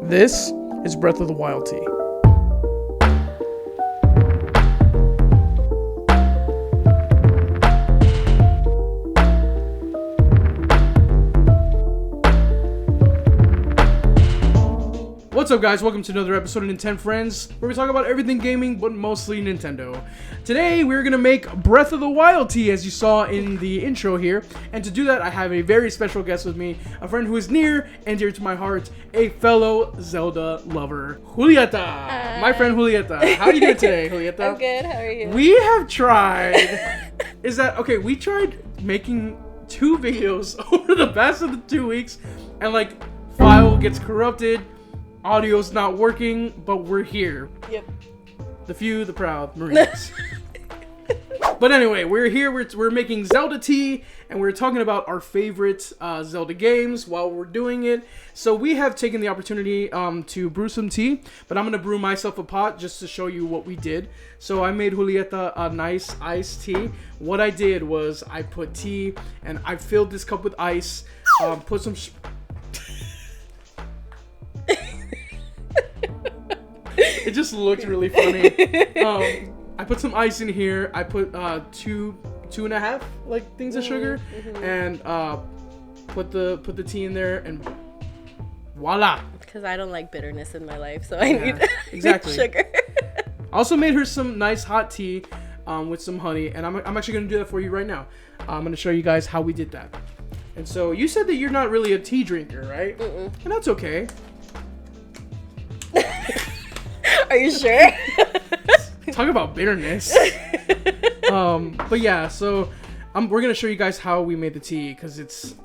This is Breath of the Wild Tea. What's up, guys? Welcome to another episode of Nintendo Friends, where we talk about everything gaming, but mostly Nintendo. Today, we're going to make Breath of the Wild Tea, as you saw in the intro here. And to do that, I have a very special guest with me, a friend who is near and dear to my heart, a fellow Zelda lover, Julieta. My friend Julieta. How are you doing today, Julieta? I'm good. How are you? We have tried... we tried making 2 videos over the past of the 2 weeks, and file gets corrupted. Audio's not working, but we're here. Yep. The few, the proud, Marines. But anyway, we're here. We're making Zelda Tea, and we're talking about our favorite Zelda games while we're doing it. So we have taken the opportunity to brew some tea, but I'm going to brew myself a pot just to show you what we did. So I made Julieta a nice iced tea. What I did was I put tea, and I filled this cup with ice, put some... It just looked really funny. I put some ice in here. I put 2.5 things of sugar, and put the tea in there, and voila. Because I don't like bitterness in my life, so I need exactly sugar. I also made her some nice hot tea with some honey, and I'm actually gonna do that for you right now. I'm gonna show you guys how we did that. And so you said that you're not really a tea drinker, right? And that's okay. Are you sure? Talk about bitterness. But yeah, so we're gonna show you guys how we made the tea because it's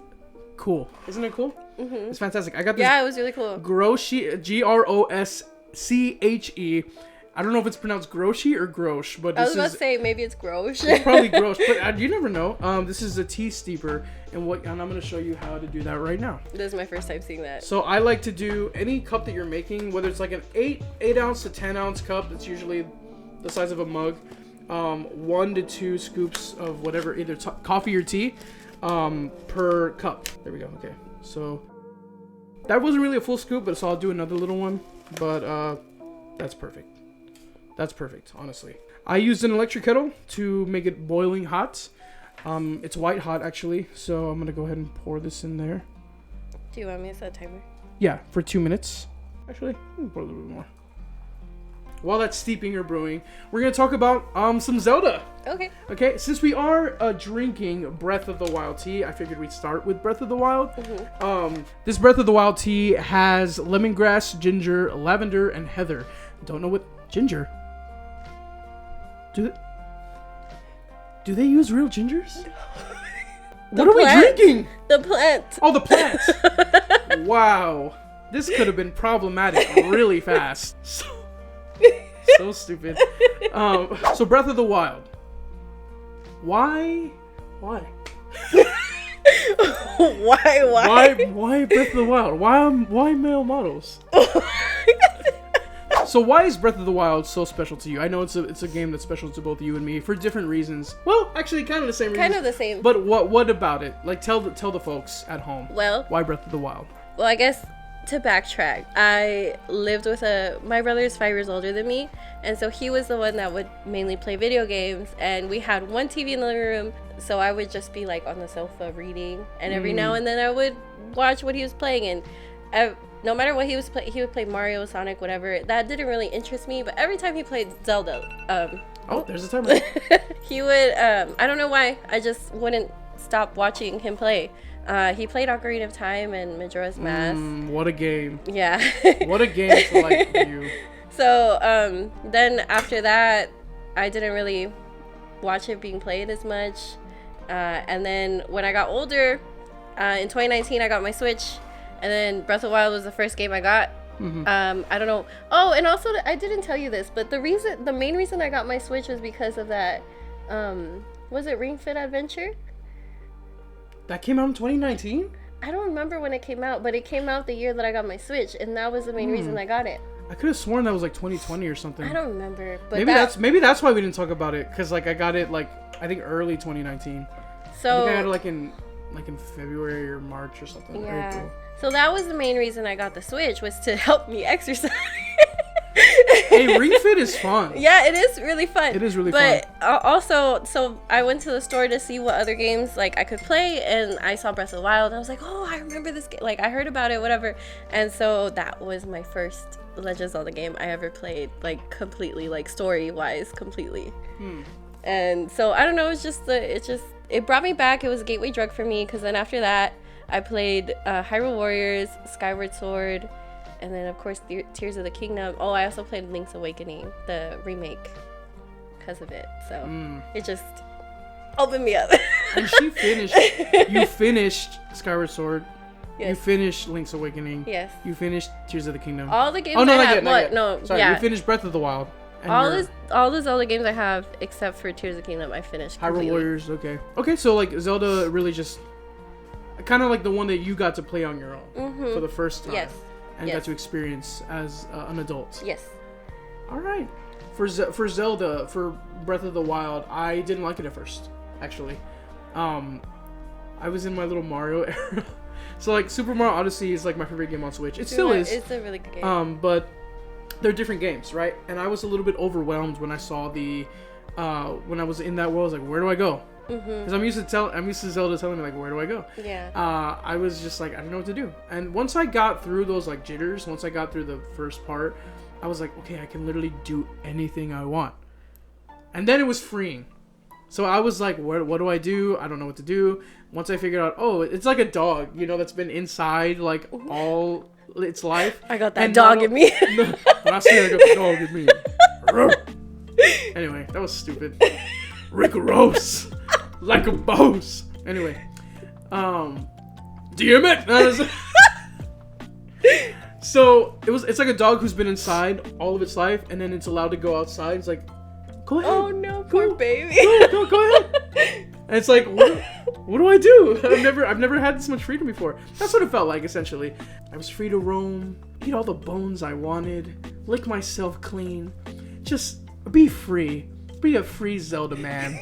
cool. Isn't it cool? It's fantastic. I got this. Yeah, it was really cool. Grosche, Grosche. I don't know if it's pronounced Grosche or Grosh, but I was about to say maybe it's Grosh. It's probably Grosh, but you never know. This is a tea steeper, and I'm gonna show you how to do that right now. This is my first time seeing that. So I like to do any cup that you're making, whether it's like an 8 ounce to 10 ounce cup. That's usually the size of a mug. 1 to 2 scoops of whatever, either coffee or tea, per cup. There we go. Okay, so that wasn't really a full scoop, but so I'll do another little one. But that's perfect. That's perfect, honestly. I used an electric kettle to make it boiling hot. It's white hot, actually. So I'm going to go ahead and pour this in there. Do you want me to set a timer? Yeah, for 2 minutes. Actually, let me pour a little bit more. While that's steeping or brewing, we're going to talk about some Zelda. Okay. Okay, since we are drinking Breath of the Wild Tea, I figured we'd start with Breath of the Wild. This Breath of the Wild Tea has lemongrass, ginger, lavender, and heather. Don't know what... Ginger? Do they use real gingers? What are we drinking? The plant. Oh, the plant. Wow. This could have been problematic really fast. So stupid. So Breath of the Wild. Why? Why? Why Breath of the Wild? Why male models? So why is Breath of the Wild so special to you? I know it's a game that's special to both you and me for different reasons. Well, actually, kind of the same reasons. Kind of the same. But what about it? Tell the folks at home. Well, why Breath of the Wild? Well, I guess to backtrack, I lived with my brother is 5 years older than me, and so he was the one that would mainly play video games, and we had one TV in the living room, so I would just be on the sofa reading, and every now and then I would watch what he was playing, and no matter what he would play Mario, Sonic, whatever. That didn't really interest me, but every time he played Zelda, there's a timer. he would, I don't know why, I just wouldn't stop watching him play. He played Ocarina of Time and Majora's Mask. What a game. Yeah. What a game to you. So, then after that, I didn't really watch it being played as much. And then when I got older, in 2019, I got my Switch. And then Breath of the Wild was the first game I got. I don't know. Oh, and also I didn't tell you this, but the main reason I got my Switch was because of that. Was it Ring Fit Adventure? That came out in 2019? I don't remember when it came out, but it came out the year that I got my Switch, and that was the main reason I got it. I could have sworn that was 2020 or something. I don't remember, but maybe that's why we didn't talk about it, because I got it I think early 2019. So I think I got it in February or March or something. Yeah. April. So that was the main reason I got the Switch, was to help me exercise. Hey, Ring Fit is fun. Yeah, it is really fun. It is really fun. But also, so I went to the store to see what other games like I could play, and I saw Breath of the Wild. And I was like, oh, I remember this game. Like, I heard about it, whatever. And so that was my first Legend of Zelda game I ever played, like completely, like story-wise, completely. And so I don't know. It brought me back. It was a gateway drug for me, because then after that, I played Hyrule Warriors, Skyward Sword. And then, of course, Tears of the Kingdom. Oh, I also played Link's Awakening, the remake, because of it. So it just opened me up. And you finished Skyward Sword. Yes. You finished Link's Awakening. Yes. You finished Tears of the Kingdom. All the games I have. have. Not yet. No, sorry, yeah. You finished Breath of the Wild. All the Zelda games I have, except for Tears of the Kingdom, I finished completely. Hyrule Warriors, okay. Okay, so like Zelda really just kind of like the one that you got to play on your own for the first time. Yes. And got to experience as an adult. Yes. All right. For Zelda, for Breath of the Wild, I didn't like it at first, actually. I was in my little Mario era. So like Super Mario Odyssey is like my favorite game on Switch. It still is. It's a really good game. But they're different games, right? And I was a little bit overwhelmed when I saw when I was in that world. I was like, where do I go? Because I'm used to Zelda telling me like, where do I go? Yeah. I was just like, I don't know what to do. And once I got through those like jitters, once I got through the first part, I was like, okay, I can literally do anything I want. And then it was freeing. So I was like, what do I do? I don't know what to do. Once I figured out, oh, it's like a dog, that's been inside like all its life. I got that dog in me. When I say I got the dog in me. Anyway, that was stupid. Rick-a-rose. Like a boss. Anyway, damn it. So it's like a dog who's been inside all of its life, and then it's allowed to go outside. It's like, go ahead. Oh no, poor baby. Go ahead. And it's like, what do I do? I've never had this much freedom before. That's what it felt like, essentially. I was free to roam, eat all the bones I wanted, lick myself clean, just be free, be a free Zelda man.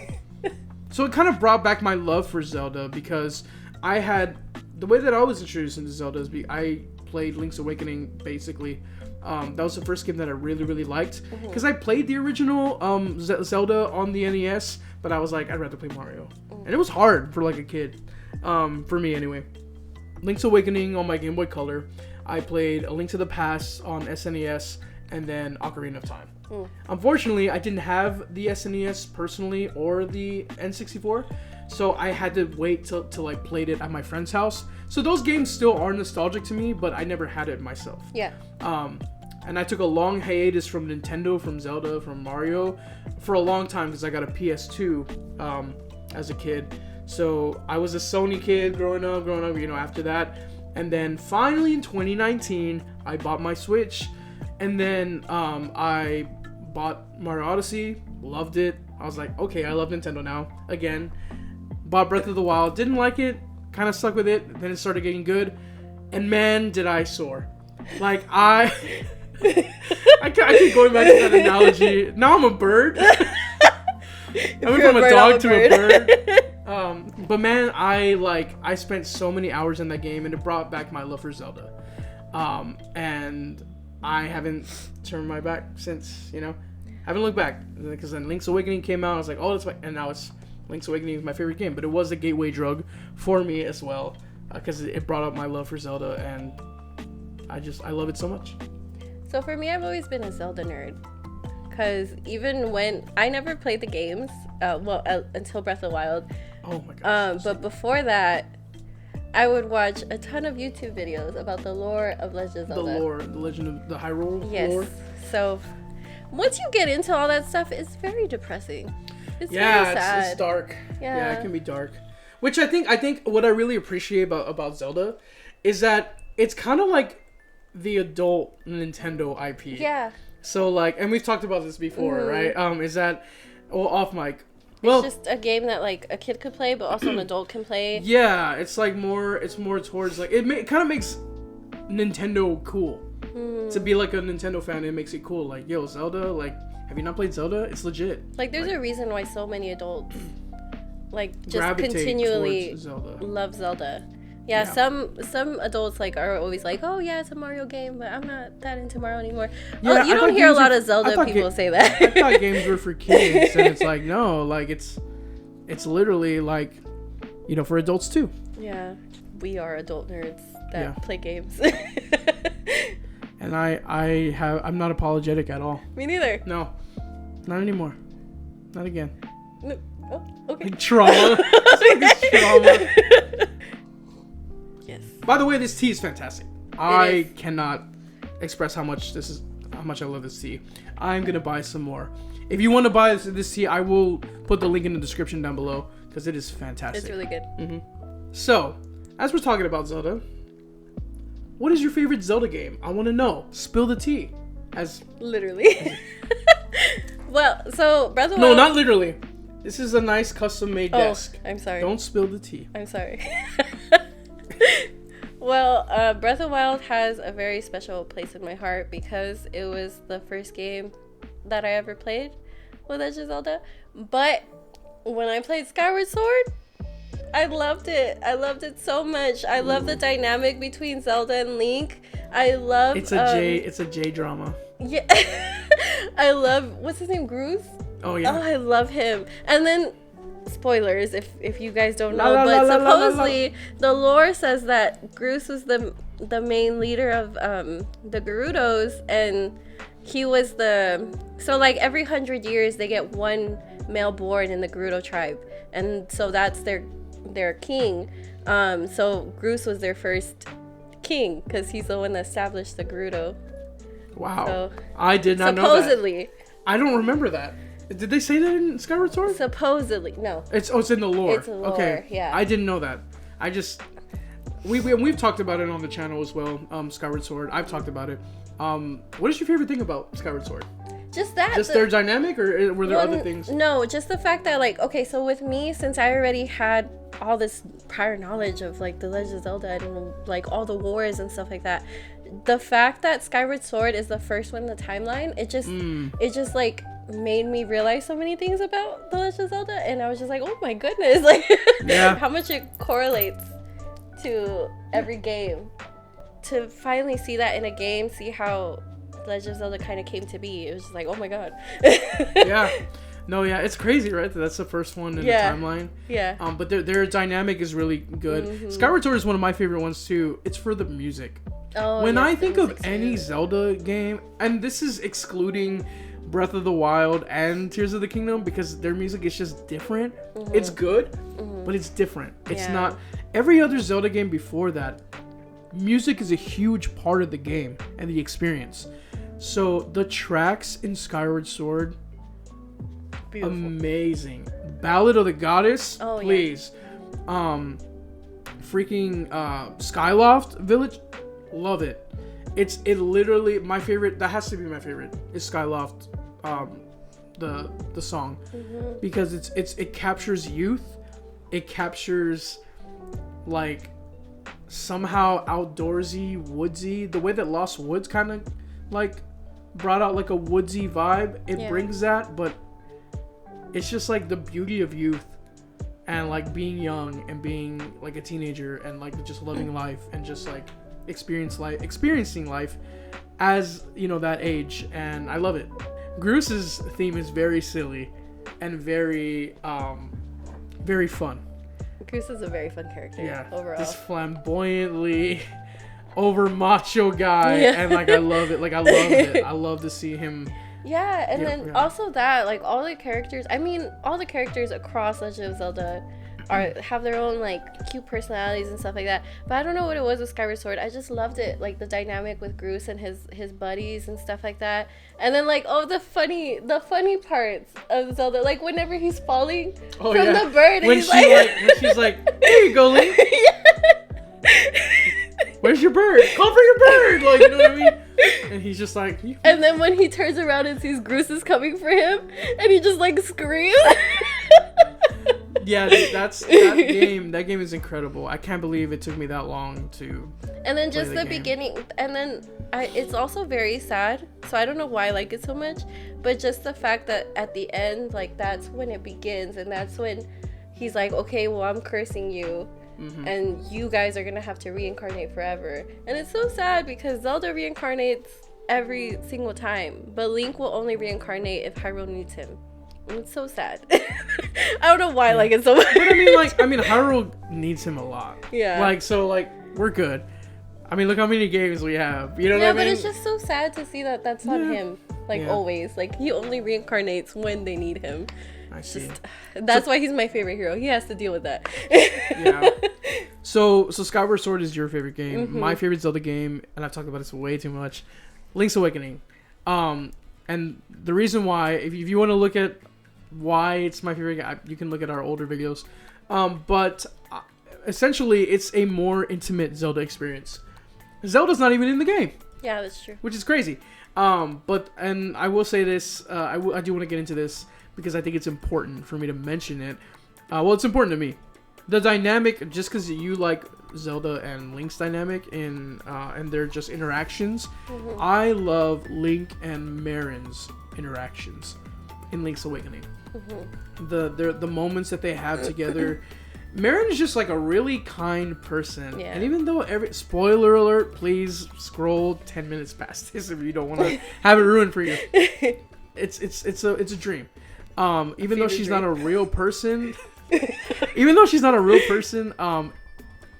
So it kind of brought back my love for Zelda, because the way that I was introduced into Zelda is I played Link's Awakening, basically. That was the first game that I really, really liked, because I played the original Zelda on the NES, but I was like, I'd rather play Mario. And it was hard for like a kid, for me anyway. Link's Awakening on my Game Boy Color. I played A Link to the Past on SNES, and then Ocarina of Time. Unfortunately, I didn't have the SNES personally or the N64, so I had to wait till I played it at my friend's house. So those games still are nostalgic to me, but I never had it myself. Yeah. And I took a long hiatus from Nintendo, from Zelda, from Mario for a long time, because I got a PS2 as a kid. So I was a Sony kid growing up, after that. And then finally in 2019, I bought my Switch. And then I bought Mario Odyssey, loved it. I was like, okay, I love Nintendo now. Again, bought Breath of the Wild, didn't like it, kind of stuck with it. Then it started getting good. And man, did I soar. Like, I keep going back to that analogy. Now I'm a bird. I went from a dog to a bird. But man, I spent so many hours in that game, and it brought back my love for Zelda. And I haven't turned my back since, haven't looked back, because then Link's Awakening came out. I was like, oh, and now Link's Awakening is my favorite game. But it was a gateway drug for me as well, because it brought up my love for Zelda, and I love it so much. So for me, I've always been a Zelda nerd, because even when I never played the games, until Breath of the Wild. Oh my gosh. But before that, I would watch a ton of YouTube videos about the lore of Legend of Zelda. The Legend of the Hyrule lore. Yes. So once you get into all that stuff, it's very depressing. It's very sad. It's dark. Yeah, it can be dark. Which I think what I really appreciate about Zelda is that it's kind of like the adult Nintendo IP. Yeah. So like, and we've talked about this before, right? Is that, off mic. Well, it's just a game that like a kid could play, but also an adult can play. Yeah, it's more towards like, it kind of makes Nintendo cool. To be like a Nintendo fan, it makes it cool. Like, yo, Zelda, like, have you not played Zelda? It's legit. Like, there's a reason why so many adults like just gravitate continually Zelda. love Zelda. Yeah, some adults like are always like, oh yeah, it's a Mario game, but I'm not that into Mario anymore. Yeah, you don't hear a lot of Zelda people say that. I thought games were for kids, and it's like, no, like it's literally like, you know, for adults too. Yeah, we are adult nerds that play games. And I'm not apologetic at all. Me neither. No, not anymore. Not again. No. Oh, okay. Like trauma. Trauma. Yes. By the way, this tea is fantastic. I cannot express how much I love this tea. I'm gonna buy some more. If you want to buy this tea, I will put the link in the description down below because it is fantastic. It's really good. Mm-hmm. So, as we're talking about Zelda, what is your favorite Zelda game? I want to know. Spill the tea. Literally. Well, so Breath of the Wild. No, not literally. This is a nice custom-made desk. I'm sorry. Don't spill the tea. I'm sorry. Well, Breath of the Wild has a very special place in my heart because it was the first game that I ever played with Legend of Zelda. But when I played Skyward Sword, I loved it. I loved it so much. I love the dynamic between Zelda and Link. I love it's a J drama. Yeah. I love, what's his name, Groose? Oh yeah. Oh, I love him. And then spoilers if you guys don't know, but supposedly the lore says that Groose was the main leader of the Gerudos, and he was so like every 100 years they get one male born in the Gerudo tribe, and so that's their king. So Groose was their first king because he's the one that established the Gerudo. Wow. So, I did not know that. Supposedly. I don't remember that. Did they say that in Skyward Sword? Supposedly. No. It's in the lore. It's lore, okay. Yeah. I didn't know that. I just we've talked about it on the channel as well. Skyward Sword. I've talked about it. What is your favorite thing about Skyward Sword? Just that. Just their dynamic, or were there other things? No, just the fact that, like, okay, so with me, since I already had all this prior knowledge of, like, the Legend of Zelda and, like, all the wars and stuff like that, the fact that Skyward Sword is the first one in the timeline, it just like made me realize so many things about the Legend of Zelda, and I was just like, oh my goodness, like how much it correlates to every game. To finally see that in a game, see how Legend of Zelda kind of came to be, it was just like, oh my god. Yeah. No, yeah, it's crazy, right? That's the first one in the timeline. Yeah. But their dynamic is really good. Mm-hmm. Skyward Sword is one of my favorite ones too. It's for the music. Oh, when I think of any Zelda game, and this is excluding Breath of the Wild and Tears of the Kingdom, because their music is just different. Mm-hmm. It's good, but it's different. It's not every other Zelda game before that. Music is a huge part of the game and the experience. So the tracks in Skyward Sword, beautiful. Amazing. Ballad of the Goddess, please. Yeah. Freaking Skyloft Village, love it. It literally, my favorite, that has to be my favorite, is Skyloft, the song, because it captures youth, it captures like somehow outdoorsy, woodsy, the way that Lost Woods kind of like brought out like a woodsy vibe. It brings that, but it's just like the beauty of youth and like being young and being like a teenager and like just loving life and just like experiencing life as, you know, that age. And I love it. Groose's theme is very silly and very very fun. Groose is a very fun character overall. This flamboyantly over macho guy, and like I love it. Like I love it. I love to see him. Yeah, and then also that, like, all the characters, I mean, all the characters across Legend of Zelda have their own, like, cute personalities and stuff like that. But I don't know what it was with Skyward Sword. I just loved it, like, the dynamic with Groose and his buddies and stuff like that. And then, like, the funny parts of Zelda, like, whenever he's falling from the bird, when she's like, "There you go, Link." Where's your bird? Call for your bird! Like, you know what I mean? And he's just like... And then when he turns around and sees Groose is coming for him, and he just, like, screams. Yeah, that game is incredible. I can't believe it took me that long to... And then just the beginning, and then it's also very sad, so I don't know why I like it so much, but just the fact that at the end, like, that's when it begins, and that's when he's like, okay, well, I'm cursing you. and you guys are gonna have to reincarnate forever. And it's so sad because Zelda reincarnates every single time, but Link will only reincarnate if Hyrule needs him. And it's so sad. I don't know why I like it so much. But I mean, Hyrule needs him a lot. Yeah. Like, so, like, we're good. I mean, look how many games we have. You know what I mean? Yeah, but it's just so sad to see that that's not him. Like, always. Like, he only reincarnates when they need him. I see. That's why he's my favorite hero. He has to deal with that. Yeah. So Skyward Sword is your favorite game. My favorite Zelda game, and I've talked about this way too much, Link's Awakening. And the reason why, if you want to look at why it's my favorite game, you can look at our older videos. But essentially, it's a more intimate Zelda experience. Zelda's not even in the game. Yeah, that's true. Which is crazy. And I will say this, I do want to get into this because I think it's important for me to mention it. Well, it's important to me. The dynamic, just because you like Zelda and Link's dynamic and their just interactions, I love Link and Marin's interactions in Link's Awakening. The moments that they have together. Marin is just like a really kind person, and even though spoiler alert, please scroll 10 minutes past this if you don't want to have it ruined for you. It's a dream. Even though she's not a real person,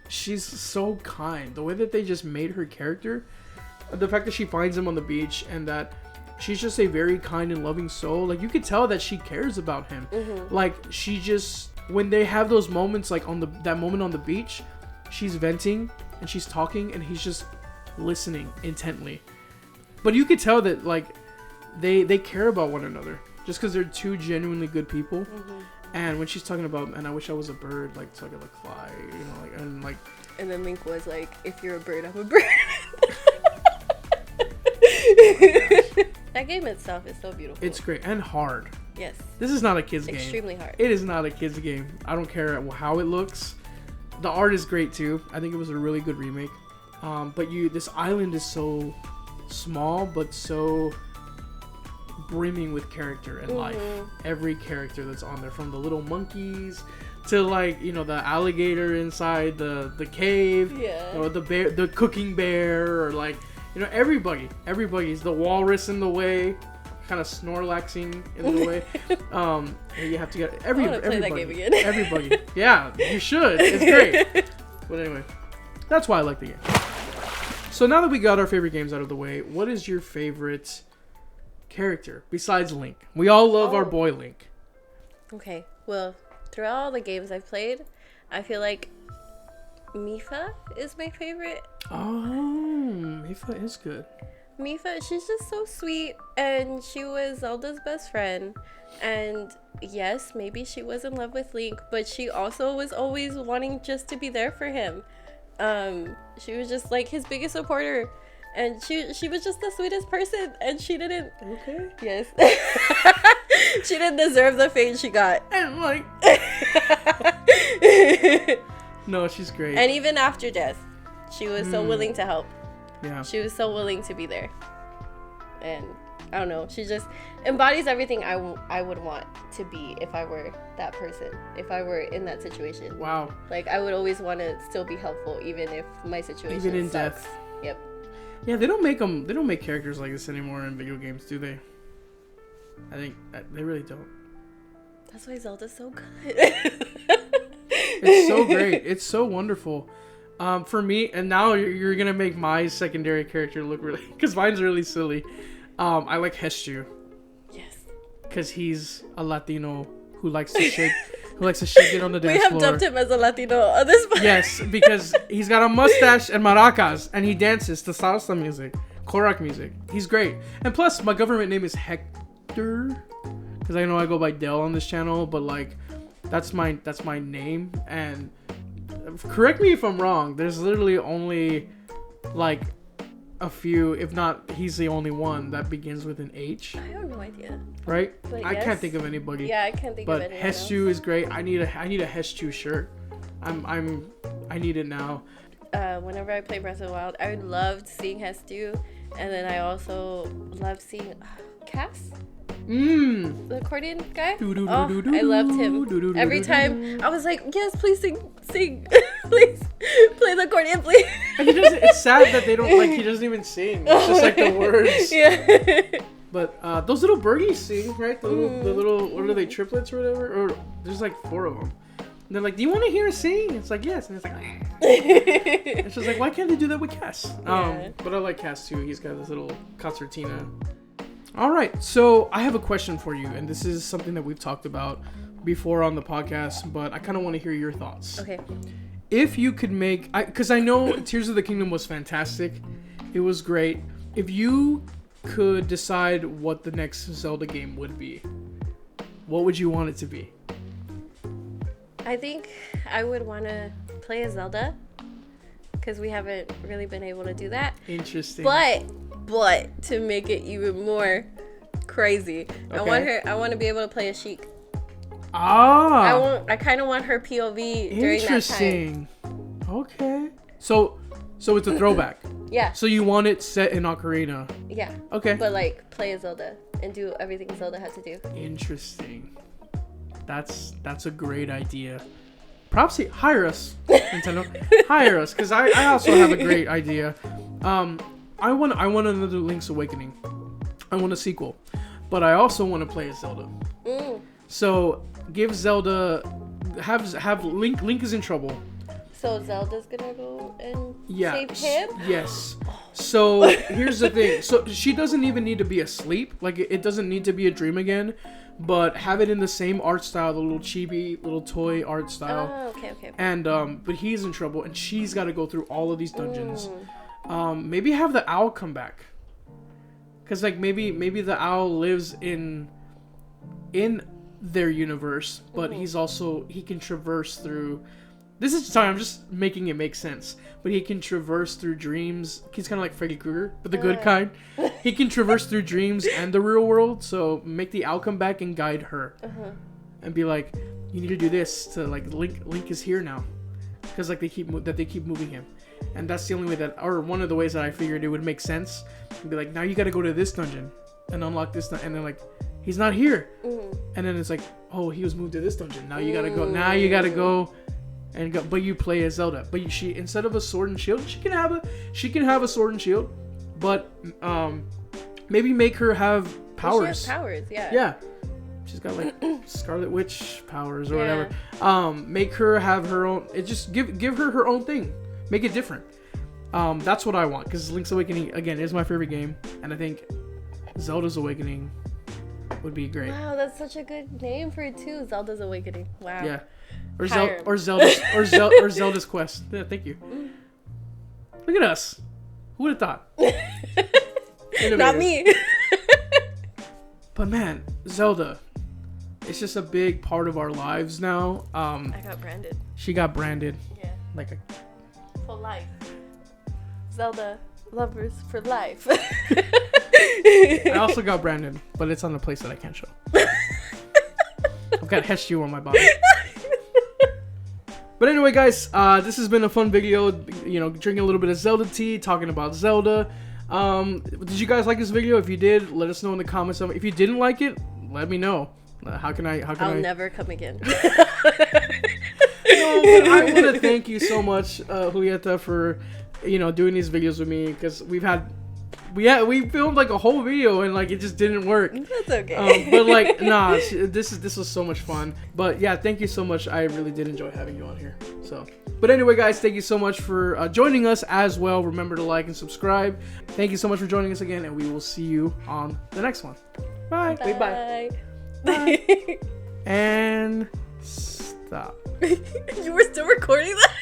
she's so kind. The way that they just made her character, the fact that she finds him on the beach and that she's just a very kind and loving soul. Like, you could tell that she cares about him. Like, she just, when they have those moments, like that moment on the beach, she's venting and she's talking and he's just listening intently. But you could tell that, like, they care about one another just because they're two genuinely good people. And when she's talking about, and I wish I was a bird, like, so I could, like, fly, you know, and then Link was like, if you're a bird, I'm a bird. That game itself is so beautiful. It's great and hard. Yes. This is not a kid's game. Extremely hard. It is not a kid's game. I don't care how it looks. The art is great too. I think it was a really good remake. But this island is so small, but so brimming with character and life. Every character that's on there, from the little monkeys to, like, you know, the alligator inside the cave, or the bear, the cooking bear, or, like, you know, everybody's the walrus in the way, kind of Snorlaxing in the way. You have to get everybody. Play that game again. Everybody. Yeah, you should. It's great. But anyway, that's why I like the game. So now that we got our favorite games out of the way, what is your favorite character besides Link? We all love our boy Link. Okay, well, throughout all the games I've played, I feel like Mipha is my favorite. Oh, Mipha is good. Mipha, she's just so sweet, and she was Zelda's best friend. And yes, maybe she was in love with Link, but she also was always wanting just to be there for him. She was just like his biggest supporter, and she was just the sweetest person, and she didn't. Okay. Yes. She didn't deserve the fate she got. And like. No, she's great. And even after death, she was so willing to help. Yeah. She was so willing to be there. And I don't know, she just embodies everything I would want to be if I were that person, if I were in that situation. Wow. Like, I would always want to still be helpful, even if my situation even in sucks. death. Yep. Yeah, they don't make characters like this anymore in video games, do they? I think they really don't. That's why Zelda's so good. It's so great. It's so wonderful. For me, and now you're gonna make my secondary character look really, because mine's really silly. I like Heshu. Yes. Because he's a Latino who likes to shake, it on the dance floor. We have dubbed him as a Latino on this part. Yes, because he's got a mustache and maracas, and he dances to salsa music, korak music. He's great. And plus, my government name is Hector, because I know I go by Del on this channel, but like, that's my name. And correct me if I'm wrong, there's literally only like a few, if not, he's the only one that begins with an H. I have no idea. Right? But I can't think of anybody. Yeah, I can't think of anyone else. But Heshu is great. I need a Heshu shirt. I need it now. Whenever I play Breath of the Wild, I loved seeing Hestu, and then I also loved seeing Cass. Mmm. The accordion guy? Oh, I loved him. Every time I was like, yes, please sing. Please play the accordion, please. And it's sad that they don't, like, he doesn't even sing. It's just like the words. Yeah. But those little birdies sing, right? The little, what are they, triplets or whatever? Or there's like 4 of them. And they're like, do you want to hear us sing? It's like, yes. And it's like, it's just like, why can't they do that with Cass? Yeah. But I like Cass too. He's got this little concertina. All right, so I have a question for you, and this is something that we've talked about before on the podcast, but I kind of want to hear your thoughts. Okay. If you could make, because I know Tears of the Kingdom was fantastic, it was great. If you could decide what the next Zelda game would be, what would you want it to be? I think I would want to play as Zelda, because we haven't really been able to do that. Interesting. But to make it even more crazy, Okay. I want to be able to play as Sheik. Ah. I kind of want her POV during that time. Interesting. Okay. So it's a throwback. Yeah. So you want it set in Ocarina. Yeah. Okay. But like play as Zelda and do everything Zelda had to do. Interesting. That's a great idea. Props, hire us, Nintendo. Hire us, because I also have a great idea. I want another Link's Awakening. I want a sequel, but I also want to play as Zelda. So give Zelda, have Link. Link is in trouble. So Zelda's gonna go and Yeah. save him? Yes. So here's the thing. So she doesn't even need to be asleep. Like it doesn't need to be a dream again, but have it in the same art style, the little chibi, little toy art style. Oh, okay. And but he's in trouble, and she's got to go through all of these dungeons. Maybe have the owl come back, cause like maybe the owl lives in their universe, but he can traverse through. I'm just making it make sense. But he can traverse through dreams. He's kind of like Freddy Krueger, but the good kind. He can traverse through dreams and the real world. So make the owl come back and guide her, and be like, you need to do this to like Link is here now, because like they keep moving him, and that's the only way or one of the ways that I figured it would make sense. And be like, now you got to go to this dungeon and unlock this, and then like he's not here, and then it's like, oh, he was moved to this dungeon. Now you gotta go. Now you gotta go. And go, but you play as Zelda. But she, instead of a sword and shield, she can have a sword and shield, but maybe make her have powers. She has powers, yeah. Yeah, she's got like Scarlet Witch powers or whatever. Make her have her own. It just give her own thing. Make it different. That's what I want, because Link's Awakening again is my favorite game, and I think Zelda's Awakening would be great. Wow, that's such a good name for it too. Zelda's Awakening. Wow. Yeah. Or Zelda's Quest. Yeah, thank you. Look at us. Who would have thought? Not me. But man, Zelda, it's just a big part of our lives now. I got branded. She got branded. Yeah. Like for life. Zelda lovers for life. I also got branded, but it's on a place that I can't show. I've got HSU on my body. But anyway, guys, this has been a fun video. You know, drinking a little bit of Zelda tea, talking about Zelda. Did you guys like this video? If you did, let us know in the comments. If you didn't like it, let me know. I'll never come again. No, but I want to thank you so much, Julieta, for doing these videos with me, because we filmed like a whole video and like it just didn't work. That's okay. But like, nah, this was so much fun. But yeah, thank you so much. I really did enjoy having you on here. So, but anyway, guys, thank you so much for joining us as well. Remember to like and subscribe. Thank you so much for joining us again, and we will see you on the next one. Bye. Bye. Bye. And stop. You were still recording that?